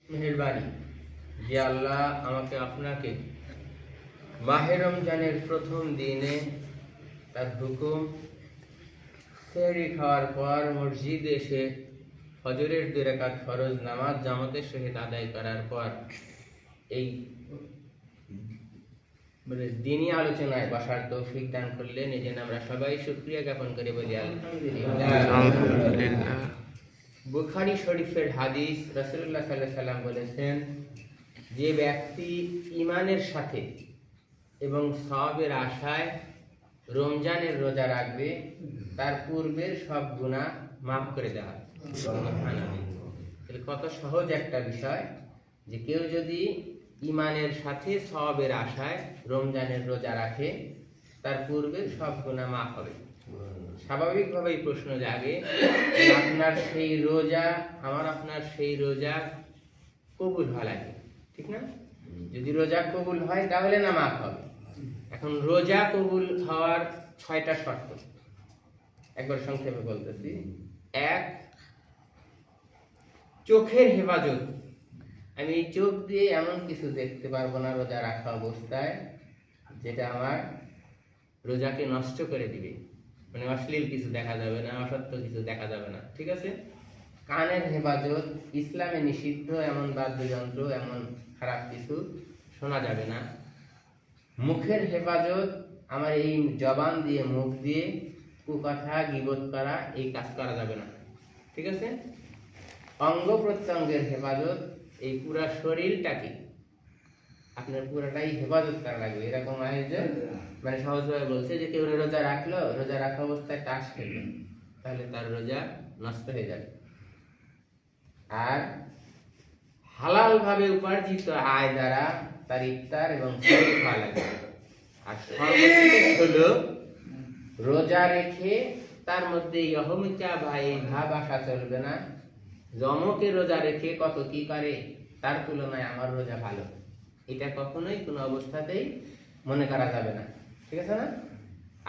মেহেরবানি যে আল্লাহ আমাকে আপনাকে মাহে রমজানের প্রথম দিনে তার হুকুম সেহরি খাওয়ার পর মসজিদে এসে ফজরের 2 রাকাত ফরজ নামাজ জামাতের সহিত আদায় করার পর এই দিনই আলোচনায় বসার তৌফিক দান করলেন। এই জন্য আমরা সবাই শুকরিয়া জ্ঞাপন করে বলি আলহামদুলিল্লাহ। বুখারী শরীফের হাদিস, রাসূলুল্লাহ সাল্লাল্লাহু আলাইহি সাল্লাম বলেছেন, যে ব্যক্তি ঈমানের সাথে এবং সওয়াবের আশায় রমজানের রোজা রাখবে তার পূর্বের সব গুনাহ মাফ করে দেওয়া হয়। সুবহানাল্লাহ। কত সহজ একটা বিষয় যে কেউ যদি ঈমানের সাথে সওয়াবের আশায় রমজানের রোজা রাখে তার পূর্বের সব গুনাহ মাফ হবে। স্বাভাবিকভাবেই প্রশ্ন জাগে, আপনার সেই রোজা আপনার সেই রোজা কবুল হওয়া লাগে, ঠিক না? যদি রোজা কবুল হয় তাহলে না মাফ হবে। এখন রোজা কবুল হওয়ার 6টা শর্ত একবার সংক্ষেপে বলতেছি। 1, চোখের হেফাজত। আমি এই চোখ দিয়ে এমন কিছু দেখতে পারবো না রোজা রাখা অবস্থায় যেটা আমার রোজাকে নষ্ট করে দিবে, মানে অশ্লীল কিছু দেখা যাবে না, অসত্য কিছু দেখা যাবে না, ঠিক আছে? কানের হেফাজত, ইসলামে নিষিদ্ধ এমন বাদ্যযন্ত্র, এমন খারাপ কিছু শোনা যাবে না। মুখের হেফাজত, আমার এই জবান দিয়ে, মুখ দিয়ে কুকথা গীবত করা, এই কাজ করা যাবে না, ঠিক আছে? অঙ্গ প্রত্যঙ্গের হেফাজত, এই পুরা শরীরটাকে আপনার পুরাটাই হেফাজত করা লাগবে। এরকম আয়োজন, মানে সহজভাবে বলছে যে কেউ রোজা রাখলো, রোজা রাখা অবস্থায় তাস খেললো, তাহলে তার রোজা নষ্ট হয়ে যাবে। আর হালাল ভাবে উপার্জিত আয় দ্বারা তার ইফতার এবং সেহরি খাওয়া লাগবে। আর সর্বশেষ হলো রোজা রেখে তার মধ্যে অহমিকা বা এই ভাব আসা চলবে না, জমকে রোজা রেখে কত কি করে তার তুলনায় আমার রোজা ভালো, এটা কখনোই কোনো অবস্থাতেই মনে করা যাবে না, ঠিক আছে না?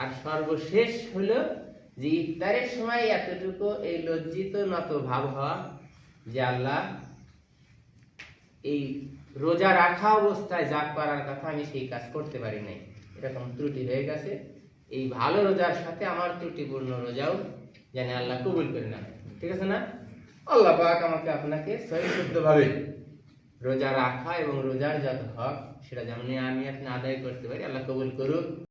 আর সর্বশেষ হলো যে ইফতারের সময় এতটুকু এই লজ্জিত নত ভাব হওয়া যে আল্লাহ, এই রোজা রাখা অবস্থায় যা করার কথা আমি সেই কাজ করতে পারি নাই, এরকম ত্রুটি হয়ে গেছে। এই ভালো রোজার সাথে আমার ত্রুটিপূর্ণ রোজাও যেন আল্লাহ কবুল করে না, ঠিক আছে না? আল্লাহ পাক আমাকে আপনাকে সহিষ্ণুভাবে রোজা রাখা এবং রোজার যত হক সেটা যেমন আমি আপনি আদায় করতে পারি, আল্লাহ কবুল করুক।